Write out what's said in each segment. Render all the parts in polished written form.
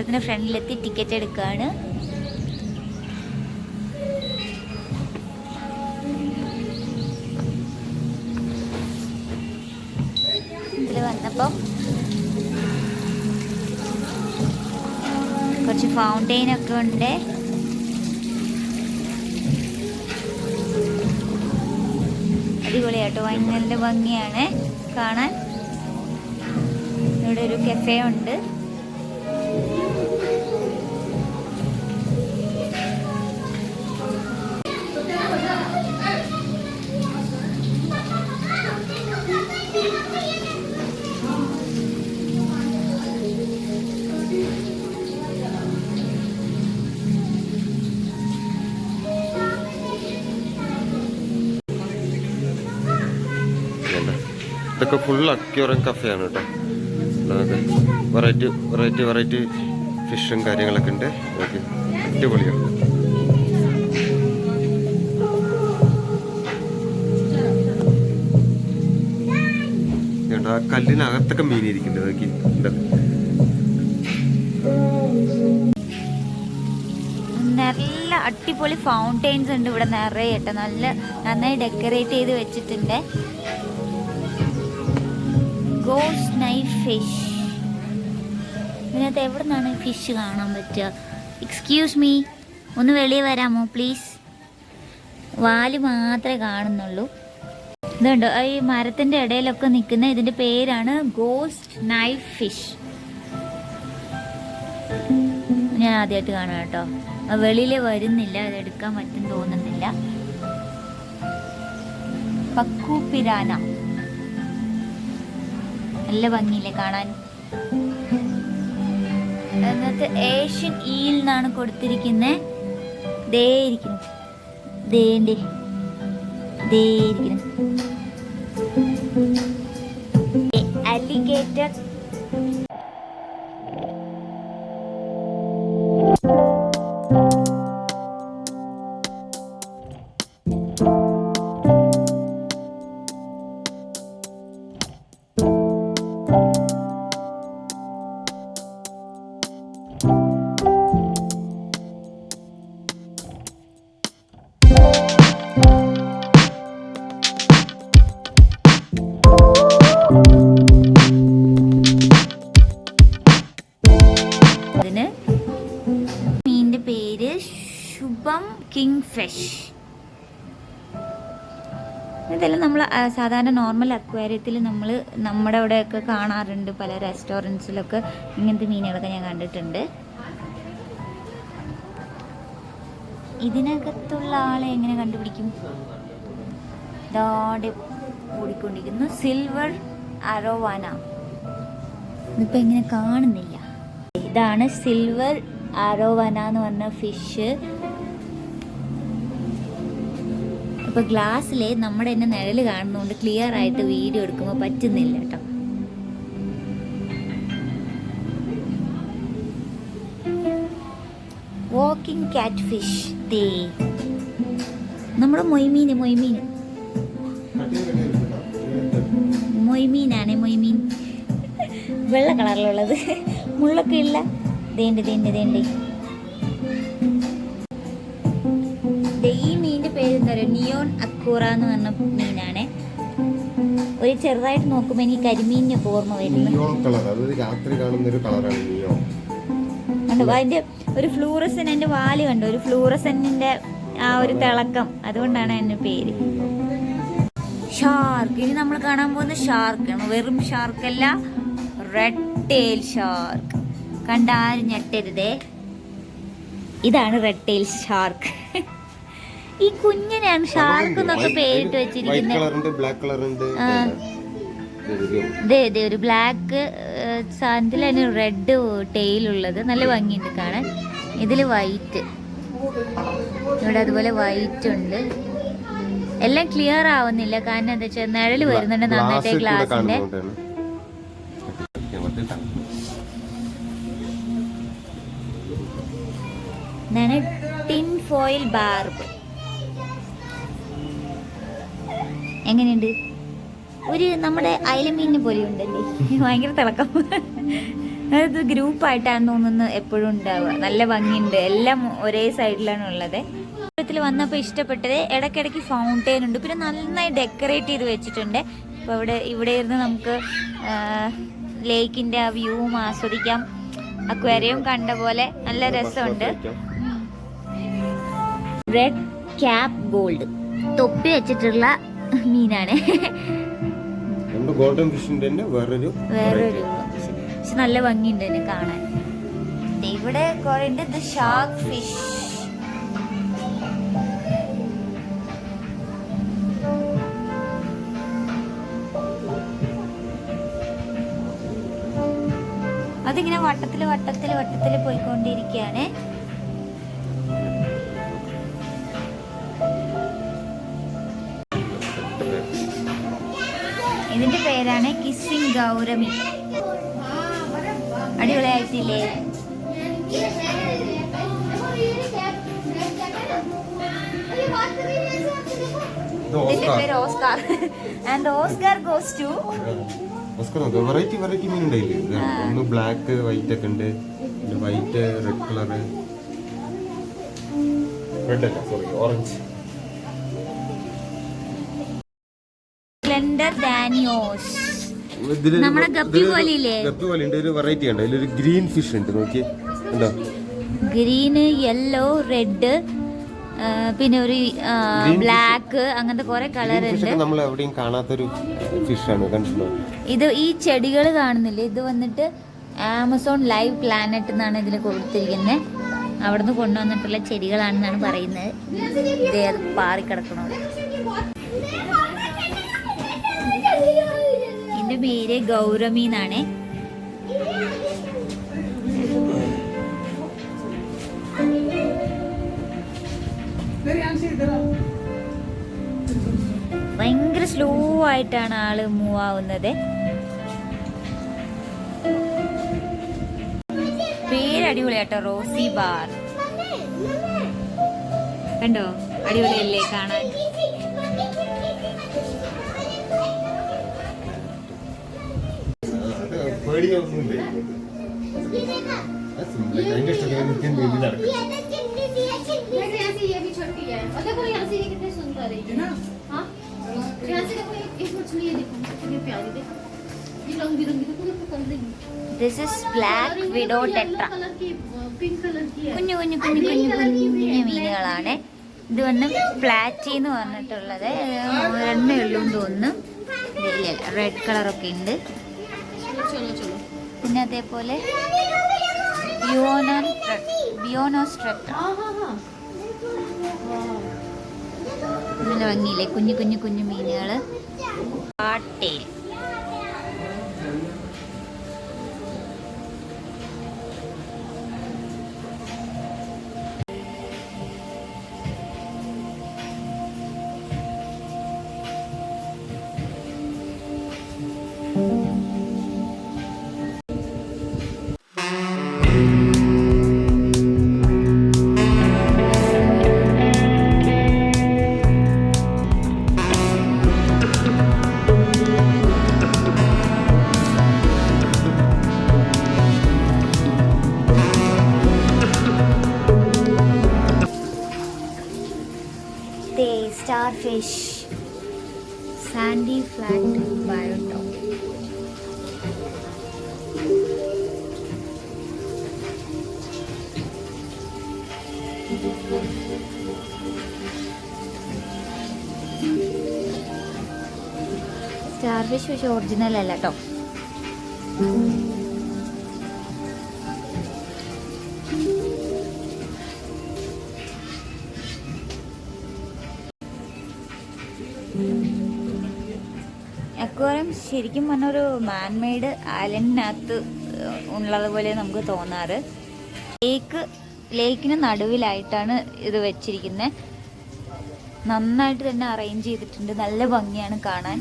അക്വേറിയത്തിന് ഫ്രണ്ടിലെത്തി ticket എടുക്കുകയാണ്. ഇതിൽ വന്നപ്പോൾ കുറച്ച് ഫൗണ്ടെയിൻ ഒക്കെ ഉണ്ട്. അടിപൊളിയാട്ടോ, ഭയങ്കര ഭംഗിയാണ് കാണാൻ. ഇവിടെ ഒരു കഫേ ഉണ്ട്. ഇതൊക്കെ ഫുൾ അക്വേറിയം കഫേയാണ് കേട്ടോ. വെറൈറ്റി ഫിഷും കാര്യങ്ങളൊക്കെ ഉണ്ട്. ഓക്കെ, അടിപൊളിയാണ്. ആ കല്ലിനകത്തൊക്കെ മീനിരിക്കുന്നുണ്ട്. നോക്കി നല്ല അടിപൊളി ഫൗണ്ടെയിൻസ് ഉണ്ട് ഇവിടെ നിറയെ കേട്ടോ. നന്നായി ഡെക്കറേറ്റ് ചെയ്ത് വെച്ചിട്ടുണ്ട്. Ghost knife fish. ഇതിനകത്ത് എവിടെ നിന്നാണ് ഫിഷ് കാണാൻ പറ്റുക? എക്സ്ക്യൂസ് മീ, ഒന്ന് വെളിയിൽ വരാമോ പ്ലീസ്? വാല് മാത്രമേ കാണുന്നുള്ളൂ. ഇതുണ്ടോ ഈ മരത്തിൻ്റെ ഇടയിലൊക്കെ നിൽക്കുന്ന, ഇതിൻ്റെ പേരാണ് ഗോസ്റ്റ് നൈഫ് ഫിഷ്. ഞാൻ ആദ്യമായിട്ട് കാണാം കേട്ടോ. വെളിയിൽ വരുന്നില്ല, അതെടുക്കാൻ പറ്റും തോന്നുന്നില്ല. പക്കു പിരാന, നല്ല ഭംഗിയില്ലേ കാണാൻ. എന്നിട്ട് ഏഷ്യൻ ഈൽ എന്നാണ് കൊടുത്തിരിക്കുന്നത്. ദേ ഇരിക്കുന്നു, അലിഗേറ്റർ. മീനിന്റെ പേര് ശുഭം കിങ് ഫിഷ്. ഇതെല്ലാം നമ്മൾ സാധാരണ നോർമൽ അക്വേറിയത്തിൽ നമ്മുടെ അവിടെയൊക്കെ കാണാറുണ്ട്. പല റെസ്റ്റോറൻറ്റ്സിലൊക്കെ ഇങ്ങനത്തെ മീനുകളൊക്കെ ഞാൻ കണ്ടിട്ടുണ്ട്. ഇതിനകത്തുള്ള ആളെ എങ്ങനെ കണ്ടുപിടിക്കും? ദാടെ ഓടിക്കൊണ്ടിരിക്കുന്നു. സിൽവർ അരോവാന. ഇതിപ്പോൾ ഇങ്ങനെ കാണുന്നില്ല. ഇതാണ് സിൽവർ അരോവാന എന്ന് പറഞ്ഞ ഫിഷ്. ഇപ്പോൾ ഗ്ലാസ്സിൽ നമ്മുടെ തന്നെ നിഴൽ കാണുന്നതുകൊണ്ട് ക്ലിയർ ആയിട്ട് വീഡിയോ എടുക്കുമ്പോൾ പറ്റുന്നില്ല കേട്ടോ. വാക്കിംഗ് കാറ്റ് ഫിഷ്. ദേ നമ്മുടെ മൊയ്മീനാണ്. മൊയ്മീൻ വെള്ള കളറിലുള്ളത്, മുള്ളൊക്കെ ഇല്ല. ദേണ്ടി. ഈ മീനിന്റെ പേര് എന്താ പറയുക? നിയോൺ അക്കൂറ എന്ന് പറഞ്ഞ മീനാണ്. ഒരു ചെറുതായിട്ട് നോക്കുമ്പോൾ എനിക്ക് കരിമീനിനൊക്കെ ഓർമ്മ വരുന്നു. അതിന്റെ ഒരു ഫ്ലൂറസൻ, എൻ്റെ വാല് കണ്ടോ, ഒരു ഫ്ലൂറസന്നിന്റെ ആ ഒരു തിളക്കം, അതുകൊണ്ടാണ് അതിന്റെ പേര്. ഷാർക്ക്. ഇനി നമ്മൾ കാണാൻ പോകുന്ന ഷാർക്കാണ്. വെറും ഷാർക്കല്ല, റെഡ് ടെയിൽ ഷാർക്ക്. കണ്ടാരും ഞെട്ടരുതേ, ഇതാണ് റെഡ് ടെയിൽ ഷാർക്ക്. ഈ കുഞ്ഞിനെയാണ് ഷാർക്ക് എന്നൊക്കെ പേരിട്ട് വെച്ചിരിക്കുന്നത്. ഒരു ബ്ലാക്ക് സാധനത്തിൽ അതിന് റെഡ് ടെയിലുള്ളത്, നല്ല ഭംഗിയുണ്ട് കാണാൻ. ഇതിൽ വൈറ്റ്, ഇവിടെ അതുപോലെ വൈറ്റ് ഉണ്ട്. എല്ലാം ക്ലിയർ ആവുന്നില്ല, കാരണം എന്താ വെച്ചാൽ നിഴല് വരുന്നുണ്ട് നന്നായിട്ട് ഗ്ലാസിന്റെ. ഇതാണ് ടിൻ ഫോയിൽ ബാർബ്. എങ്ങനെയുണ്ട്? ഒരു നമ്മുടെ അയലമീനിനെ പോലെ ഉണ്ടല്ലേ, ഭയങ്കര തിളക്കം. അതായത് ഗ്രൂപ്പായിട്ടാണെന്ന് തോന്നുന്നു എപ്പോഴും ഉണ്ടാവുക. നല്ല ഭംഗിയുണ്ട്, എല്ലാം ഒരേ സൈഡിലാണ് ഉള്ളത്. വന്നപ്പോൾ ഇഷ്ടപ്പെട്ടത് ഇടയ്ക്കിടയ്ക്ക് ഫൗണ്ടെയിൻ ഉണ്ട്, പിന്നെ നന്നായി ഡെക്കറേറ്റ് ചെയ്ത് വെച്ചിട്ടുണ്ട്. അപ്പോൾ ഇവിടെ ഇരുന്ന് നമുക്ക് ലേക്കിൻ്റെ ആ വ്യൂവും ആസ്വദിക്കാം. അക്വേറിയം കണ്ട പോലെ നല്ല രസമുണ്ട്. റെഡ് ക്യാപ്പ് ഗോൾഡ് തൊപ്പി വെച്ചിട്ടുള്ള മീനാണ്. ഗോൾഡൻ ഫിഷിന്റെ വേറൊരു പക്ഷെ നല്ല ഭംഗിയുണ്ട് തന്നെ കാണാൻ. ഇവിടെ കുറെ ഉണ്ട്. ഇത് ഷാർക്ക് ഫിഷ്. അതിങ്ങനെ വട്ടത്തില് പോയിക്കൊണ്ടിരിക്കുകയാണ്. ഇതിന്റെ പേരാണ് കിസ്സിംഗ് ഗൗരമി. അടിപൊളിയായിട്ടില്ലേ? ഇതിന്റെ പേര് Oscar. And Oscar goes to variety മീൻ ഉണ്ടായില്ലേ? ഒന്ന് ബ്ലാക്ക് വൈറ്റ് ഒക്കെ ഉണ്ട്, വൈറ്റ് റെഡ് കളറ്, റെഡ് അല്ല സോറി ഓറഞ്ച്. നമ്മുടെ ഗപ്പി പോലെയില്ലേ? ഗപ്പി പോലെ ഉണ്ട്. ഒരു വെറൈറ്റി ഉണ്ട്. അതിലൊരു ഗ്രീൻ ഫിഷ് ഉണ്ട്, നോക്കി ഉണ്ടോ? ഗ്രീന്, യെല്ലോ, റെഡ്, പിന്നെ ഒരു ബ്ലാക്ക്, അങ്ങനത്തെ കുറെ കളർ ഉണ്ട്. നമ്മൾ എവിടെയും കാണാത്തൊരു ഫിഷാണ്. കണ്ടിട്ടുണ്ടോ? ഇത് ഈ ചെടികൾ കാണുന്നില്ലേ? ഇത് വന്നിട്ട് ആമസോൺ ലൈവ് പ്ലാനറ്റ് എന്നാണ് ഇതിൽ കൊടുത്തിരിക്കുന്നത്. അവിടുന്ന് കൊണ്ടുവന്നിട്ടുള്ള ചെടികളാണെന്നാണ് പറയുന്നത്. ഇതേ അത് പാറിക്കിടക്കണത്. ഇതിന്റെ പേര് ഗൗരമി എന്നാണ്. ഭയങ്കര സ്ലോ ആയിട്ടാണ് ആള് മൂവ് ആവുന്നത്. പേര് അടിപൊളിയാട്ടോ, റോസി ബാർ. കണ്ടോ? അടിപൊളിയല്ലേ കാണാൻ? This is black widow tetra. കുഞ്ഞു മീനുകളാണ്. ഇത് വന്ന് പ്ലാറ്റി എന്ന് പറഞ്ഞിട്ടുള്ളത്. എണ്ണ ഉള്ളൂ തോന്നുന്നു. റെഡ് കളറൊക്കെ ഉണ്ട്. പിന്നെ അതേപോലെ ബിയോനോസ്ട്രെറ്റ. നല്ല ഭംഗിയില്ലേ? കുഞ്ഞു മീനുകള്. പാട്ടേൽ. Starfish, sandy flat biotop. Starfish പക്ഷെ ഒറിജിനൽ അല്ല കേട്ടോ. അക്വേറിയം ശരിക്കും പറഞ്ഞൊരു മാൻമെയ്ഡ് ഐലൻഡിനകത്ത് ഉള്ളതുപോലെ നമുക്ക് തോന്നാറ്. ലേക്കിന് നടുവിലായിട്ടാണ് ഇത് വെച്ചിരിക്കുന്നത്. നന്നായിട്ട് തന്നെ അറേഞ്ച് ചെയ്തിട്ടുണ്ട്. നല്ല ഭംഗിയാണ് കാണാൻ.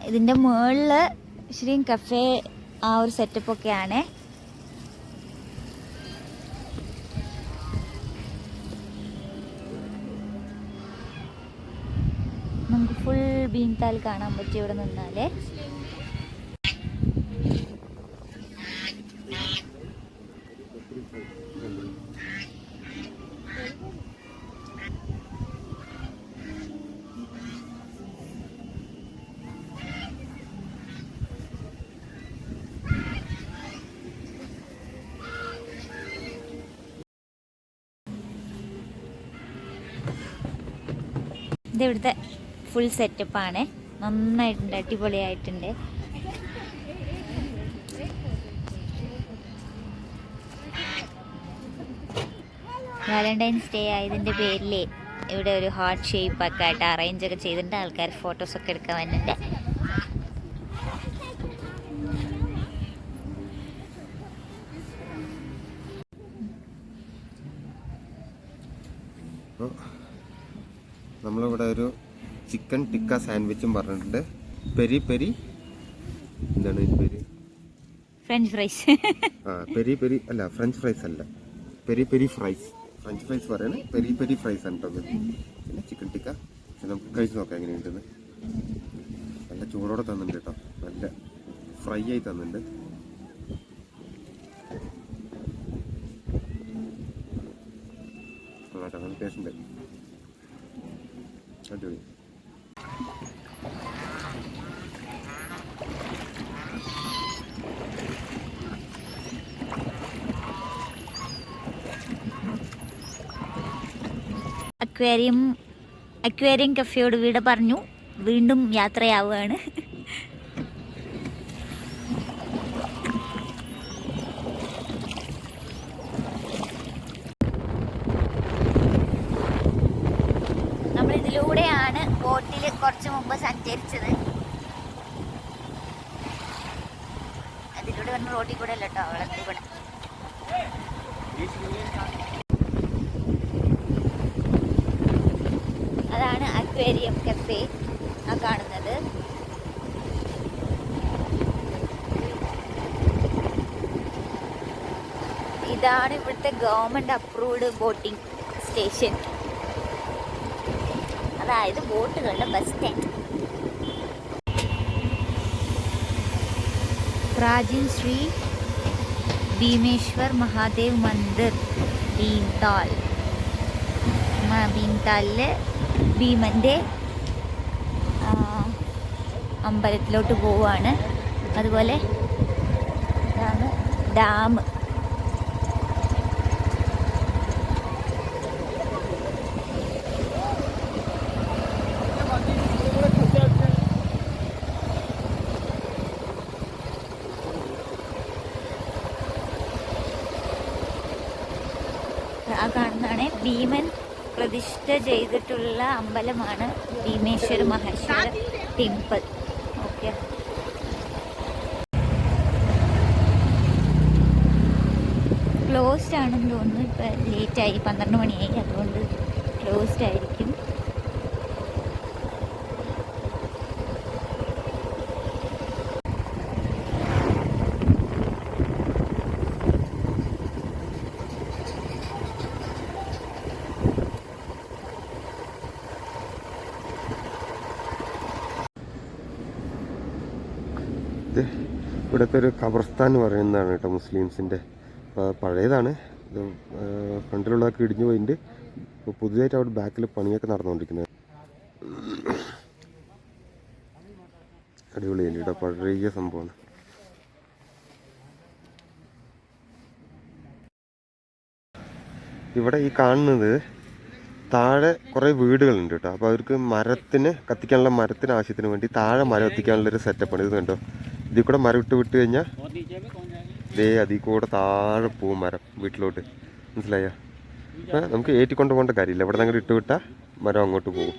ഇതിൻ്റെ മുകളിൽ ശരിയും കഫേ ആ ഒരു സെറ്റപ്പൊക്കെയാണ്. നമുക്ക് ഫുൾ ഭീംതാൽ കാണാൻ പറ്റും ഇവിടെ നിന്നാലേ. ഇതിവിടുത്തെ ഫുൾ സെറ്റപ്പാണ്. നന്നായിട്ടുണ്ട്, അടിപൊളിയായിട്ടുണ്ട്. വാലന്റൈൻസ് ഡേ ആയതിൻ്റെ പേരിൽ ഇവിടെ ഒരു ഹാർട്ട് ഷേപ്പ് ഒക്കെ ആയിട്ട് അറേഞ്ച് ഒക്കെ ചെയ്തിട്ടുണ്ട്. ആൾക്കാർ ഫോട്ടോസൊക്കെ എടുക്കാൻ വന്നിട്ടുണ്ട്. നമ്മളിവിടെ ഒരു ചിക്കൻ ടിക്ക സാൻഡ്വിച്ചും പറഞ്ഞിട്ടുണ്ട്. പെരി പെരി എന്താണ് ഇതിന് പേര്? French fries. ആ പെരി പെരി അല്ല, ഫ്രഞ്ച് ഫ്രൈസ് അല്ല, peri peri fries. French fries പറയണേ, പെരി പെരി ഫ്രൈസ് ആണ് കേട്ടോ. പിന്നെ ചിക്കൻ ടിക്ക നമുക്ക് കഴിച്ച് നോക്കാം എങ്ങനെയുണ്ടെന്ന്. നല്ല ചൂടോടെ തന്നിട്ടുണ്ട് കേട്ടോ, നല്ല ഫ്രൈ ആയി തന്നിട്ടുണ്ട്. നല്ല ടേസ്റ്റ് ഉണ്ട്, അടിപൊളി. അക്വേറിയം കഫേയോട് വീട് പറഞ്ഞു വീണ്ടും യാത്രയാവുകയാണ്. നമ്മളിതിലൂടെയാണ് ബോട്ടിൽ കുറച്ച് മുമ്പ് സഞ്ചരിച്ചത്. അതിലൂടെ വന്ന റോഡിൽ കൂടെ അല്ല കേട്ടോ, വെള്ളത്തിൽ കൂടെ. അതാണ് അക്വേറിയം കഫേ ആ കാണുന്നത്. ഇതാണ് ഇവിടുത്തെ ഗവൺമെന്റ് അപ്രൂവ്ഡ് ബോട്ടിംഗ് സ്റ്റേഷൻ, അതായത് ബോട്ടുകളുടെ ബസ് സ്റ്റാൻഡ്. പ്രാചീൻ ശ്രീ ഭീമേശ്വർ മഹാദേവ് മന്ദിർ ഭീംതാൽ. ഭീംതാലില് ഭീമൻ്റെ അമ്പലത്തിലോട്ട് പോവുകയാണ്. അതുപോലെ ഇതാണ് ഡാം. ആ കാണുന്നതാണ് ഭീമൻ പ്രതിഷ്ഠ ചെയ്തിട്ടുള്ള അമ്പലമാണ് ഭീമേശ്വര മഹേശ്വര ടെമ്പിൾ. ഓക്കെ, ക്ലോസ്ഡ് ആണെന്ന് തോന്നുന്നു. ഇപ്പം ലേറ്റായി, 12 മണിയായി, അതുകൊണ്ട് ക്ലോസ്ഡ് ആയിരിക്കും. ഇവിടുത്തെ ഒരു ഖബർസ്ഥാൻ എന്ന് പറയുന്നതാണ് കേട്ടോ, മുസ്ലിംസിൻ്റെ. അപ്പോൾ പഴയതാണ് ഇത്, ഫ്രണ്ടിലുള്ളതൊക്കെ ഇടിഞ്ഞു പോയിട്ട് ഇപ്പോൾ പുതിയതായിട്ട് അവിടെ ബാക്കിൽ പണിയൊക്കെ നടന്നുകൊണ്ടിരിക്കുന്നത്. അടിപൊളിയല്ലേ കേട്ടോ, പഴയ സംഭവമാണ്. ഇവിടെ ഈ കാണുന്നത് താഴെ കുറേ വീടുകളുണ്ട് കേട്ടോ. അപ്പോൾ അവർക്ക് കത്തിക്കാനുള്ള മരത്തിന് ആവശ്യത്തിന് വേണ്ടി താഴെ മരം എത്തിക്കാനുള്ളൊരു സെറ്റപ്പാണ്. ഇത് കണ്ടോ, ഇതിൽ കൂടെ മരം വിട്ട് കഴിഞ്ഞാൽ അതിൽ കൂടെ താഴെ പോവും മരം വീട്ടിലോട്ട്. മനസ്സിലായോ? നമുക്ക് ഏറ്റിക്കൊണ്ട് പോകേണ്ട കാര്യമില്ല, ഇവിടെ നിങ്ങൾ ഇട്ട് വിട്ടാൽ മരം അങ്ങോട്ട് പോകും.